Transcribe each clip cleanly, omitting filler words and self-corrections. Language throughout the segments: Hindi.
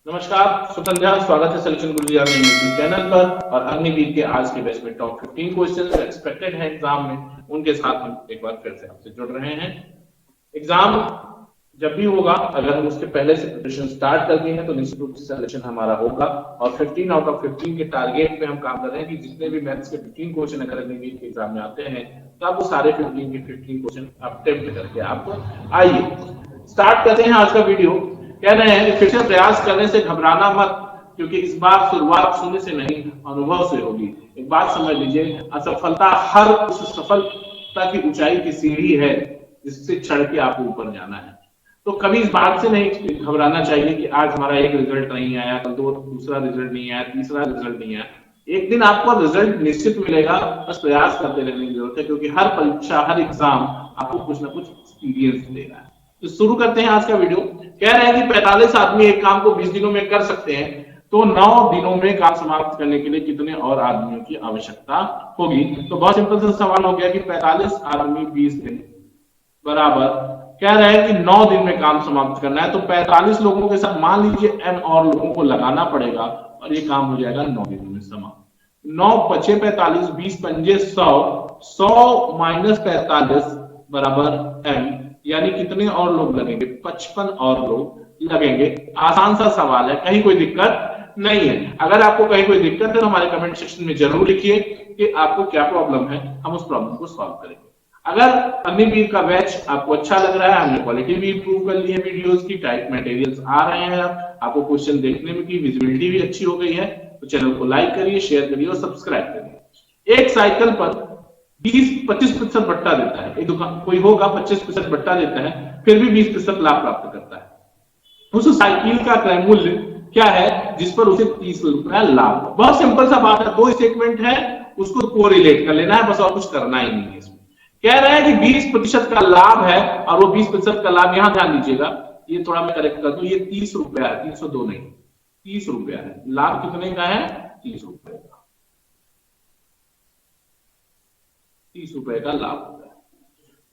नमस्कार, शुभ संध्या। स्वागत है सलेक्शन गुरुजी आपके यूट्यूब चैनल पर। और अग्निवीर के आज के बैच में टॉप 15 क्वेश्चंस जो एक्सपेक्टेड है एग्जाम में, उनके साथ हम एक बार फिर से आपसे जुड़ रहे हैं। एग्जाम जब भी होगा, अगर हम उसके पहले से प्रिपरेशन स्टार्ट कर दिए हैं तो निश्चित रूप से सिलेक्शन हमारा होगा। और 15 आउट ऑफ 15 के टारगेट पे हम काम कर रहे हैं कि जितने भी मैथ्स के 15 क्वेश्चन अगर अग्निवीर के एग्जाम में आते हैं तो आप वो सारे 15 के 15 क्वेश्चन अटेम्प्ट करके आप आइए। स्टार्ट करते हैं आज का वीडियो। कह रहे हैं कि फिर से प्रयास करने से घबराना मत, क्योंकि इस बार शुरुआत शून्य से नहीं अनुभव से होगी। एक बात समझ लीजिए, असफलता हर उस सफलता की ऊंचाई की सीढ़ी है जिससे चढ़ के आपको ऊपर जाना है। तो कभी इस बात से नहीं घबराना चाहिए कि आज हमारा एक रिजल्ट नहीं आया, कल दूसरा रिजल्ट नहीं आया, तीसरा रिजल्ट नहीं आया। एक दिन आपको रिजल्ट निश्चित मिलेगा, बस प्रयास करते रहने की जरूरत है, क्योंकि हर परीक्षा, हर एग्जाम आपको कुछ ना कुछ एक्सपीरियंस देगा। तो शुरू करते हैं आज का वीडियो। कह रहे हैं कि 45 आदमी एक काम को 20 दिनों में कर सकते हैं, तो 9 दिनों में काम समाप्त करने के लिए कितने और आदमियों की आवश्यकता होगी। तो बहुत सिंपल सा सवाल हो गया कि 45 आदमी 20 दिन बराबर, कह रहे हैं कि 9 दिन में काम समाप्त करना है। तो 45 लोगों के साथ मान लीजिए m और लोगों को लगाना पड़ेगा और ये काम हो जाएगा 9 दिनों में समाप्त। 9 पचे 45, 20 पंजे 100, 100 माइनस 45 बराबर m, यानी कितने और लोग लगेंगे? 55 और लोग लगेंगे। आसान सा सवाल है, कहीं कोई दिक्कत नहीं है। अगर आपको कहीं कोई दिक्कत है तो हमारे कमेंट सेक्शन में जरूर लिखिए कि आपको क्या प्रॉब्लम है, हम उस प्रॉब्लम को सॉल्व करेंगे। अगर अग्निवीर का बैच आपको अच्छा लग रहा है, हमने क्वालिटी भी इंप्रूव कर ली है वीडियोस की, टाइप मटेरियल्स आ रहे हैं, आपको क्वेश्चन देखने में की विजिबिलिटी भी अच्छी हो गई है, तो चैनल को लाइक करिए, शेयर करिए और सब्सक्राइब करिए। एक साइकिल पर 20-25% बट्टा देता है, एक दुकान कोई होगा 25% बट्टा देता है, फिर भी 20% लाभ प्राप्त करता है। उस साइकिल का क्रय मूल्य क्या है जिस पर उसे 30 रुपया लाभ? बहुत सिंपल सा बात है, दो स्टेटमेंट है, उसको कोरिलेट कर लेना है बस, और कुछ करना ही नहीं है इसमें। कह रहा है कि 20% का लाभ है और वो 20% का लाभ, यहां ध्यान दीजिएगा, ये थोड़ा मैं करेक्ट कर दूं, ये 30 रुपया है, 302 नहीं, 30 रुपया है। लाभ कितने का है? 30 रुपए का, 30 रुपए का लाभ होता है।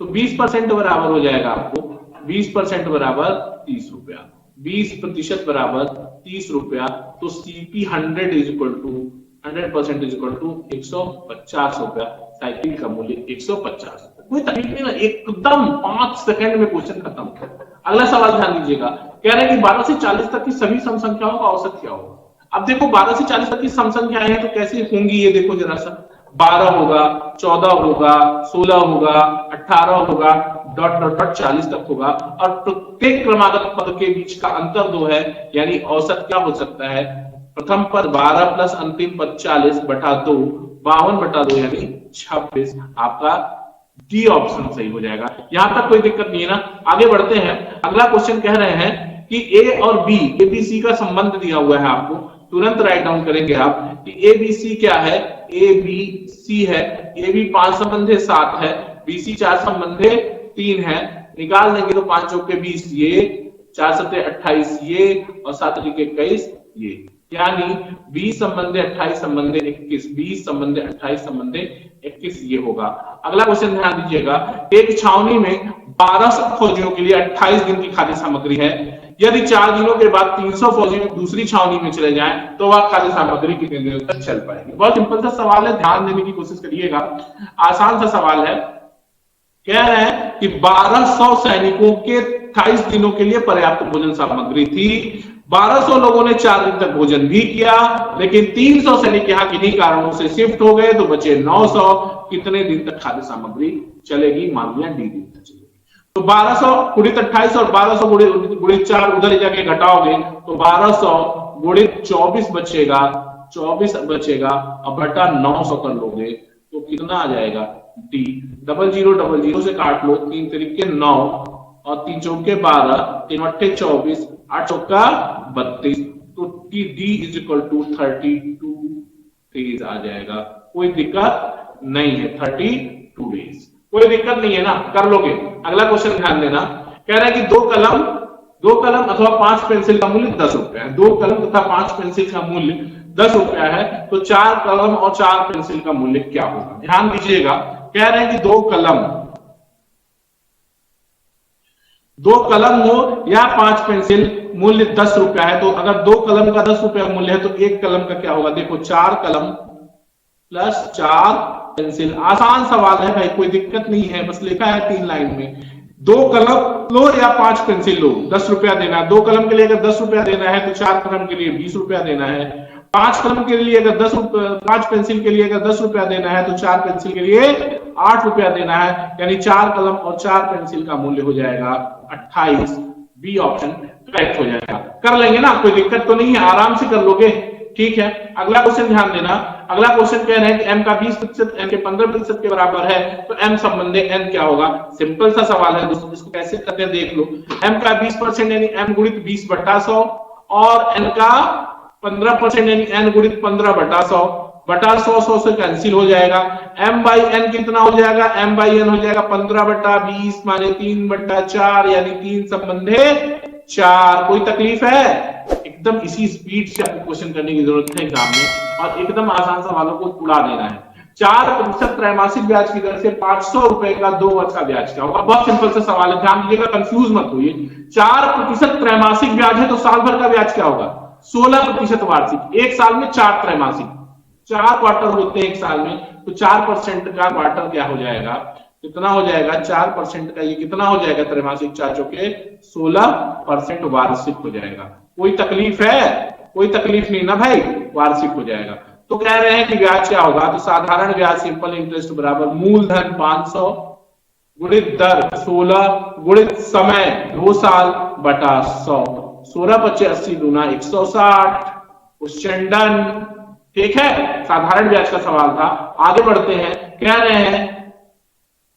तो 20% बराबर हो जाएगा आपको, 20% बराबर 30 रुपया, 20% बराबर 30 रुपया। तो CP 100 is equal to 100% is equal to 150 रुपया। साइकिल का मूल्य 150 रुपया। कोई तकलीफ नहीं ना, एकदम 5 सेकंड में क्वेश्चन खत्म। अगला सवाल ध्यान दीजिएगा, कह रहे हैं कि 12 से 40 तक की सभी सम संख्याओं का औसत क्या होगा? अब देखो 12 से 40 तक की सम संख्याएं हैं तो कैसे होंगी ये देखो जरा सा। 12 होगा, 14 होगा, 16 होगा, 18 होगा, डॉट डॉट डॉट 40 तक होगा, और प्रत्येक क्रमागत पद के बीच का अंतर 2 है, यानी औसत क्या हो सकता है? प्रथम पद 12 प्लस अंतिम पद 40 बटा 2, 52 बटा 2 यानी 26। आपका डी ऑप्शन सही हो जाएगा। यहां तक कोई दिक्कत नहीं है ना? आगे बढ़ते हैं। अगला क्वेश्चन कह रहे हैं कि ए और बी, एबीसी का संबंध दिया हुआ है आपको, तुरंत राइट डाउन करेंगे आप कि एबीसी क्या है? ए बी सी है, ए बी 5 संबंधे 7 है, बीसी 4 संबंधे 3 है। निकाल देंगे तो 5 चौके 20 ये, 4 सत्ते 28 ये, और 7 त्रिके 21 ये, यानी 20 संबंधे 28 संबंधे 21, 20 संबंधे 28 संबंधे 21 ये होगा। अगला क्वेश्चन ध्यान दीजिएगा, एक छावनी में 1200 फौजियों के लिए 28 दिन की खाद्य सामग्री है। यदि 4 दिनों के बाद 300 फौजी दूसरी छावनी में चले जाएं तो वह खाद्य सामग्री कितने दिनों तक चल पाएगी? बहुत सिंपल सा सवाल है, ध्यान देने की कोशिश करिएगा, आसान सा सवाल है। कह रहे हैं कि 1200 सैनिकों के 28 दिनों के लिए पर्याप्त भोजन सामग्री थी। 1200 लोगों ने 4 दिन तक भोजन भी किया, लेकिन 300 सैनिक यहाँ किन्हीं कारणों से शिफ्ट हो गए तो बचे 900। कितने दिन तक खाद्य सामग्री चलेगी? मान लिया डी दिन तक चलेगी। तो 1200 गुणित 28 और 1200 गुणित 4 उधर जाके घटाओगे तो 1200 गुणित 24 बचेगा, 24 बचेगा, और बटा 900 कर लोगे तो कितना आ जाएगा? डी। 0000 से काट लो, 3 तरीके 9 और 3 चौके 12, 3 अट्ठे 24, 8 चौका 32, तो D is equal to 32 days आ जाएगा। कोई दिक्कत नहीं है, 32 डेज, कोई दिक्कत नहीं है ना, कर लोगे। अगला क्वेश्चन ध्यान देना, कह रहा है कि 2 कलम अथवा 5 पेंसिल का मूल्य 10 रुपया है। 2 कलम तथा 5 पेंसिल का मूल्य 10 रुपया है, तो 4 कलम और 4 पेंसिल का मूल्य क्या होगा? ध्यान दीजिएगा, कह रहे हैं कि 2 कलम दो कलम हो या 5 पेंसिल, मूल्य 10 रुपया है। तो अगर दो कलम का 10 रुपया मूल्य है तो एक कलम का क्या होगा, देखो 4 कलम प्लस 4 पेंसिल। आसान सवाल है भाई, कोई दिक्कत नहीं है, बस लिखा है 3 लाइन में। दो कलम लो या 5 पेंसिल लो, 10 रुपया देना है। दो कलम के लिए अगर 10 रुपया देना है तो 4 कलम के लिए 20 रुपया देना है। 5 कलम के लिए अगर 5 पेंसिल के लिए अगर 10 रुपया देना है तो 4 पेंसिल के लिए 8 रुपया देना है। यानी 4 कलम और 4 पेंसिल का मूल्य हो जाएगा 28। बी ऑप्शन करेक्ट हो जाएगा। कर लेंगे ना, कोई दिक्कत तो नहीं है, आराम से कर लोगे। ठीक है, अगला क्वेश्चन ध्यान देना। अगला क्वेश्चन कह रहे हैं कि m का 20%, m के 15% के बराबर है तो m संबंधी n क्या होगा। सिंपल सा सवाल है दोस्तों, इसको कैसे करते हैं देख लो। m का 20% यानी m गुणित 20/100 और n का 15% यानी n गुणित 15/100 बटा 100 से कैंसिल हो जाएगा। m बाई n कितना हो जाएगा, m बाई n हो जाएगा 15/20 माने 3/4 यानी 3 संबंधे 4। कोई तकलीफ है, एकदम इसी स्पीड से आपको क्वेश्चन करने की जरूरत है एग्जाम में, और एकदम आसान सवालों को उड़ा देना है। 4% त्रैमासिक ब्याज की दर से 500 रुपए का 2 वर्ष का ब्याज क्या होगा। बहुत सिंपल सा सवाल है, ध्यान दीजिएगा, कंफ्यूज मत होइए। 4% त्रैमासिक ब्याज है तो साल भर का ब्याज क्या होगा, 16% वार्षिक। एक साल में 4 त्रैमासिक, 4 क्वार्टर होते हैं एक साल में, तो 4% का क्वार्टर क्या हो जाएगा, कितना हो जाएगा 4% का, ये कितना हो जाएगा त्रैमासिक, 4 चौके 16% वार्षिक हो जाएगा। कोई तकलीफ है, कोई तकलीफ नहीं ना भाई, वार्षिक हो जाएगा। तो कह रहे हैं कि ब्याज क्या होगा, तो साधारण ब्याज सिंपल इंटरेस्ट बराबर मूलधन 500 गुणित दर 16 गुणित समय 2 साल बटा 100। 16×25 = 80 दूना 160। Question done. ठीक है, साधारण ब्याज का सवाल था। आगे बढ़ते हैं, कह रहे हैं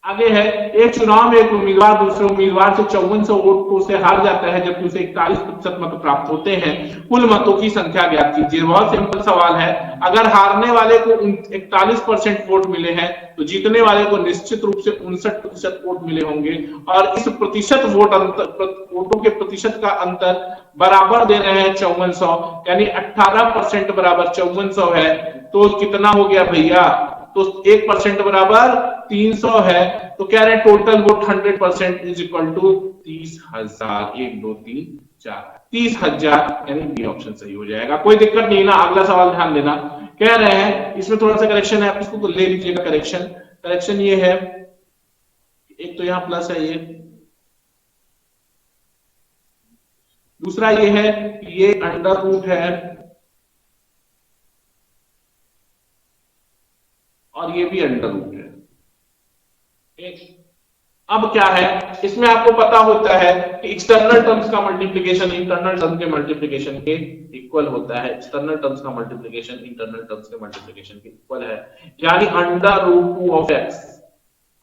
आगे है, एक चुनाव में एक उम्मीदवार दूसरे उम्मीदवार से 5400 वोटों से हार जाता है जबकि उसे 41% मत प्राप्त होते हैं। कुल मतों की संख्या ज्ञात कीजिए। बहुत सिंपल सवाल है, अगर हारने वाले को 41% वोट मिले हैं तो जीतने वाले को निश्चित रूप से 59% वोट मिले होंगे, और इस प्रतिशत वोटों के प्रतिशत का अंतर बराबर दे रहे हैं 5400, यानी 18% बराबर 5400 है। तो कितना हो गया भैया, तो 1% बराबर 300 है। तो कह रहे हैं total vote 100% is equal to 30,000। 1 2 3 4 30,000, यानी बी ऑप्शन सही हो जाएगा। कोई दिक्कत नहीं ना। अगला सवाल ध्यान देना, कह रहे हैं इसमें थोड़ा सा करेक्शन है, आप इसको तो ले लीजिएगा। करेक्शन ये है, एक तो यहां प्लस है, ये दूसरा ये है कि ये अंडर रूट है और ये भी अंडर रूट है। अब क्या है, इसमें आपको पता होता है कि एक्सटर्नल टर्म्स का मल्टीप्लिकेशन इंटरनल टर्म के मल्टीप्लिकेशन के इक्वल होता है। एक्सटर्नल टर्म्स का मल्टीप्लिकेशन इंटरनल टर्म्स के मल्टीप्लिकेशन के इक्वल है, यानी under root 2 of x,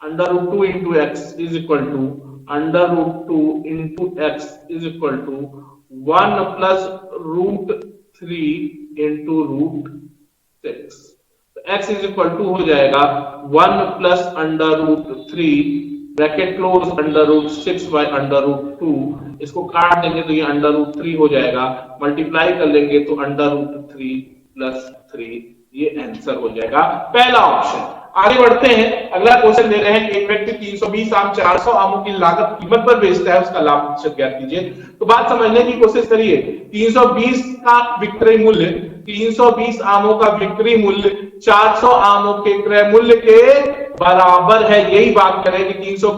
under root 2 into x is equal to under root 2 into x is equal to 1 plus √3 into √6। x is equal to हो जाएगा 1 प्लस अंडर√3 ब्रैकेट क्लोज अंडर√6 बाय अंडर√2। इसको काट देंगे तो ये अंडर√3 हो जाएगा, मल्टीप्लाई कर लेंगे तो अंडर√3 प्लस 3, ये आंसर हो जाएगा पहला ऑप्शन। आगे बढ़ते हैं, अगला क्वेश्चन दे रहे हैं कि एक व्यक्ति 320 आम 400 आमों की लागत कीमत पर बेचता है, उसका लाभ प्रतिशत ज्ञात कीजिए। तो बात समझने की कोशिश करिए। 320 का विक्रय मूल्य, 320 आमों का बिक्री मूल्य 400 आमों के क्रय मूल्य के बराबर है। यही बात करें कि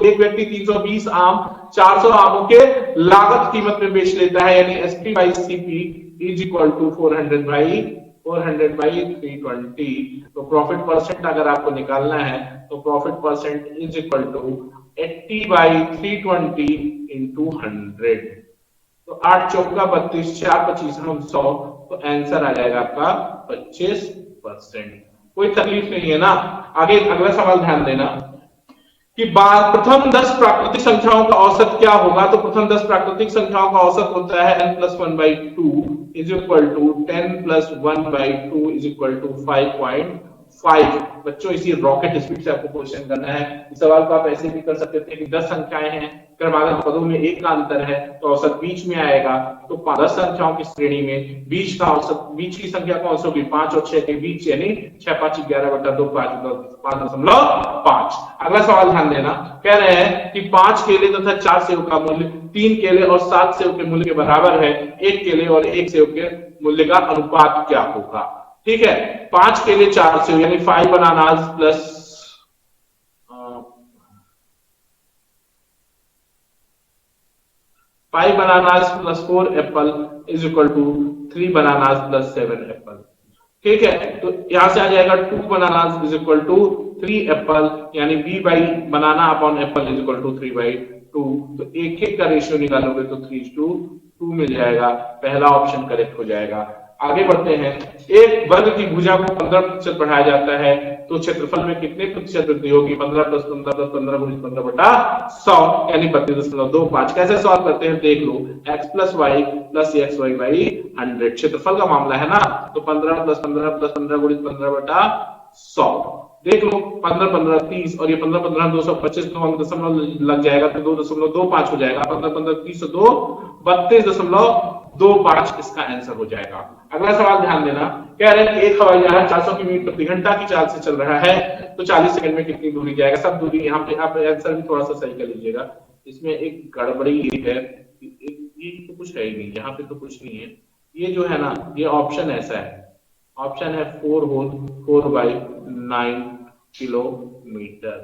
एक व्यक्ति 320 आम 400 आमों के लागत कीमत में बेच लेता है, यानी SP by CP is equal to 400/320। तो प्रॉफिट परसेंट अगर आपको निकालना है तो profit percent is equal to 80/320 into 100। तो 8 चौका 32, 4 25 हम 100, तो आंसर आ जाएगा आपका 25%। कोई तकलीफ नहीं है ना। आगे अगला सवाल ध्यान देना कि प्रथम 10 प्राकृतिक संख्याओं का औसत क्या होगा। तो प्रथम 10 प्राकृतिक संख्याओं का औसत होता है n+1/2 is equal to 10+1/2 is equal to 5.4। 5। बच्चों इसी रॉकेट स्पीड से आपको क्वेश्चन करना है। इस सवाल को आप ऐसे भी कर सकते थे कि 10 संख्याएं हैं, क्रमागत पदों में एक का अंतर है तो औसत बीच में आएगा। तो 10 संख्याओं की श्रेणी में बीच का औसत, बीच की संख्या कौन सी होगी? 5 और 6 के बीच, यानी 6 5 11/2 5.5। अगला सवाल ध्यान देना, कह रहे हैं कि 5 केले तथा 4 सेब का मूल्य 3 केले और 7 सेब के मूल्य के बराबर है, 1 केले और 1 सेब के मूल्य का अनुपात क्या होगा? ठीक है, 5 केले 4 सेब यानी 5 bananas plus 5 bananas plus 4 apple is equal to 3 bananas plus 7 apple। ठीक है, तो यहां से आ जाएगा 2 bananas is equal to 3 apple, यानी b by banana upon apple is equal to 3/2। तो एक एक का रेशियो निकालोगे तो 3:2 मिल जाएगा। पहला ऑप्शन करेक्ट हो जाएगा। आगे बढ़ते हैं, एक वर्ग की भुजा को 15% बढ़ाया जाता है तो क्षेत्रफल में कितने प्रतिशत वृद्धि होगी? 15 + 15 + 15 × 15/100 यानी 32.25। कैसे सॉल्व करते हैं देख लो, x + y + xy/100 क्षेत्रफल का मामला है ना, तो 15 + 15 + 15 × 15/100 देख लो, 15 15 30 और ये 15 15 225 तो दशमलव लग जाएगा तो 2.25 हो जाएगा। 15 15 30 से 2 32.25 इसका आंसर हो जाएगा। अगला सवाल ध्यान देना, कह रहे हैं एक हवाई जहाज 400 किलोमीटर प्रति घंटा की चाल से चल रहा है तो 40 सेकंड में कितनी दूरी जाएगा? सब दूरी यहाँ पे आप आंसर भी थोड़ा सा सही कर लीजिएगा। इसमें एक गड़बड़ी ये है, ये तो कुछ है ही नहीं, यहाँ पे तो कुछ नहीं है। ये जो है ना, ये ऑप्शन ऐसा है, ऑप्शन है 4/9 किलोमीटर,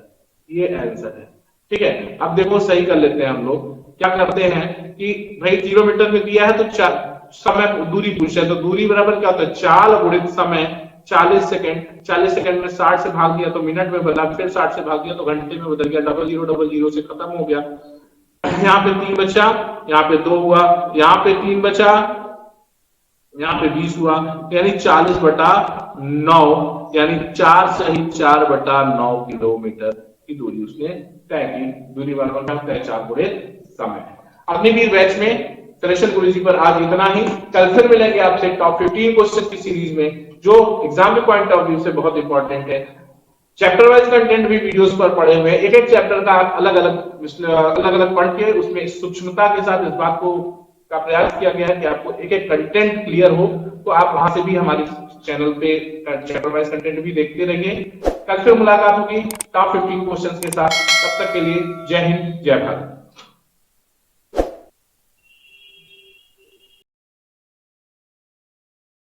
ये आंसर है। ठीक है, अब देखो सही कर लेते हैं हम लोग। क्या करते हैं कि भाई किलोमीटर में दिया है तो समय दूरी पूछ रहा है, तो दूरी बराबर क्या होता है? चाल गुणित समय 40 सेकंड। 40 सेकंड में 60 से भाग दिया तो मिनट में बदला, फिर 60 से भाग दिया तो घंटे में बदल गया। 0000 से खत्म हो गया। यहाँ पे 3 बचा, यहाँ पे 2 हुआ, यहाँ पे 3 बचा, यहाँ पे 20 हुआ, यानी 40/9 यानी 4 सही 4/9 किलोमीटर की दूरी उसने तय की। दूरी बराबर तय 4 गुणित समय। अग्निवीर बैच में करेक्शन गुरुजी पर आज इतना ही। कल फिर मिलेंगे आपसे टॉप 15 क्वेश्चन की सीरीज में, जो एग्जाम के पॉइंट ऑफ व्यू से बहुत इंपॉर्टेंट है। चैप्टर वाइज कंटेंट भी वीडियोस पर पड़े हुए हैं, एक एक चैप्टर का अलग अलग पढ़ के उसमें सूक्ष्मता के साथ इस बात को का प्रयास किया गया है कि आपको एक एक कंटेंट क्लियर हो। तो आप वहां से भी हमारे चैनल पे चैप्टर वाइज कंटेंट भी देखते रहिए। कल फिर मुलाकात होगी टॉप 15 क्वेश्चंस के साथ। तब तक के लिए जय हिंद, जय भारत।